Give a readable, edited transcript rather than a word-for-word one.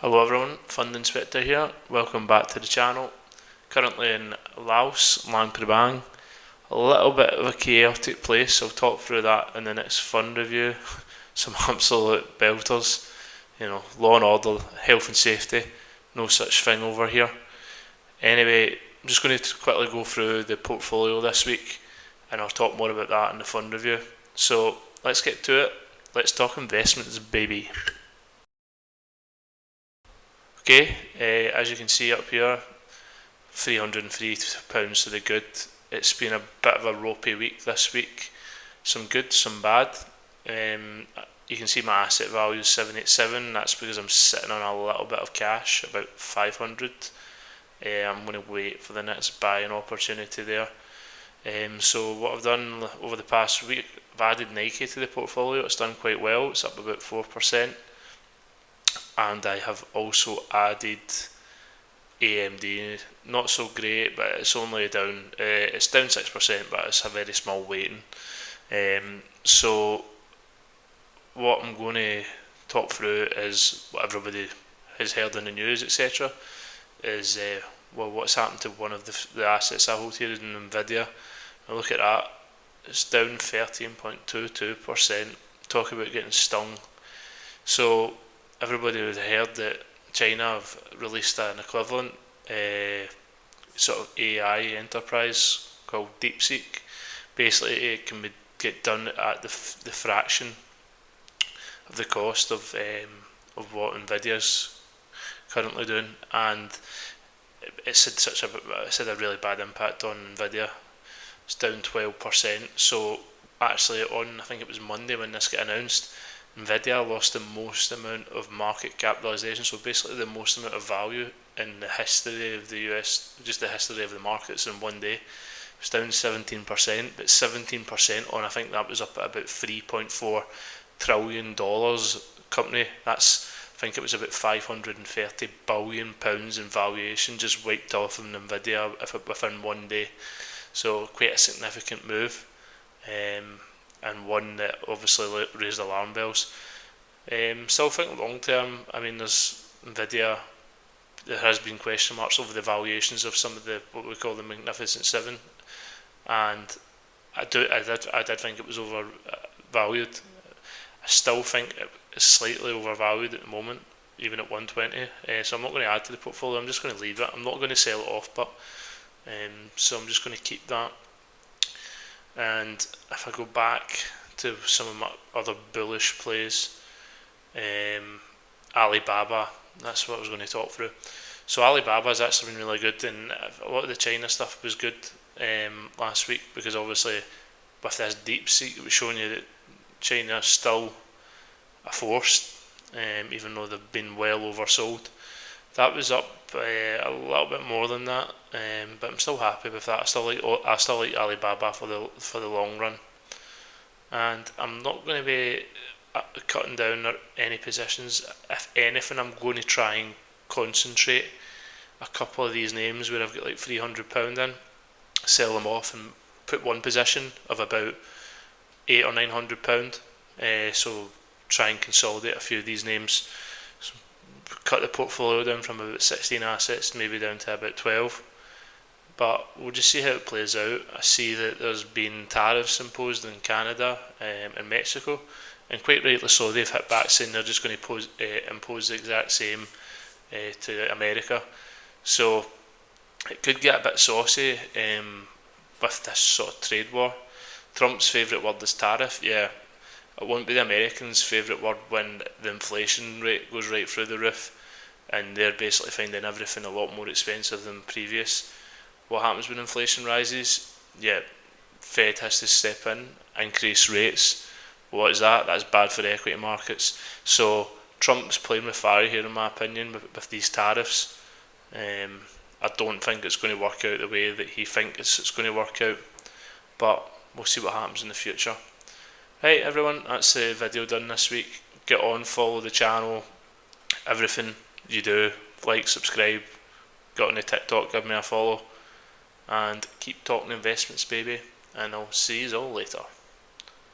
Hello everyone, Fund Inspector here. Welcome back to the channel. Currently in Laos, Luang Prabang. A little bit of a chaotic place. I'll talk through that in the next fund review. Some absolute belters. Law and order, health and safety. No such thing over here. Anyway, I'm just going to quickly go through the portfolio this week and I'll talk more about that in the fund review. So let's get to it. Let's talk investments, baby. Okay, as you can see up here, £303 to the good. It's been a bit of a ropey week this week. Some good, some bad. You can see my asset value is 787. That's because I'm sitting on a little bit of cash, about 500. I'm going to wait for the next buying opportunity there. So what I've done over the past week, I've added Nike to the portfolio. It's done quite well. It's up about 4%. And I have also added AMD. Not so great, but it's only down. It's down 6%, but it's a very small weighting. So what I'm going to talk through is what everybody has heard in the news, etc. Is what's happened to one of the assets I hold here in Nvidia. Now look at that. It's down 13.22%. Talk about getting stung. So everybody would have heard that China have released an equivalent sort of AI enterprise called DeepSeek. Basically, it can get done at the fraction of the cost of what Nvidia's currently doing, and it's had a really bad impact on Nvidia. It's down 12%. So actually, I think it was Monday when this got announced, Nvidia lost the most amount of market capitalization, so basically the most amount of value in the history of the US, just the history of the markets in one day. It's down 17%, but 17% on, I think that was up at about $3.4 trillion company. I think it was about £530 billion in valuation just wiped off of Nvidia within one day. So quite a significant move. And one that obviously raised alarm bells. Still think long term, there's Nvidia, there has been question marks over the valuations of some of what we call the Magnificent Seven, and I did think it was overvalued. I still think it's slightly overvalued at the moment, even at 120. So I'm not going to add to the portfolio. I'm just going to leave it. I'm not going to sell it off, but so I'm just going to keep that. And if I go back to some of my other bullish plays, Alibaba, that's what I was going to talk through. So Alibaba's actually been really good, and a lot of the China stuff was good last week, because obviously with this DeepSeek it was showing you that China is still a force, even though they've been well oversold. That was up a little bit more than that, but I'm still happy with that. I still like Alibaba for the long run, and I'm not going to be cutting down any positions. If anything, I'm going to try and concentrate a couple of these names where I've got like £300 in, sell them off, and put one position of about £800 or £900. So try and consolidate a few of these names. Cut the portfolio down from about 16 assets maybe down to about 12, but we'll just see how it plays out. I see that there's been tariffs imposed in Canada and Mexico, and quite rightly so. They've hit back saying they're just going to impose the exact same to America, so it could get a bit saucy with this sort of trade war. Trump's favourite word is tariff. Yeah, it won't be the Americans' favourite word when the inflation rate goes right through the roof and they're basically finding everything a lot more expensive than previous. What happens when inflation rises? Yeah, Fed has to step in, increase rates. What is that? That's bad for the equity markets. So Trump's playing with fire here, in my opinion, with these tariffs. I don't think it's going to work out the way that he thinks it's going to work out, but we'll see what happens in the future. Right everyone, that's the video done this week. Get on, follow the channel, everything you do, like, subscribe, got on the Tik Tok, give me a follow, and keep talking investments, baby, and I'll see you all later.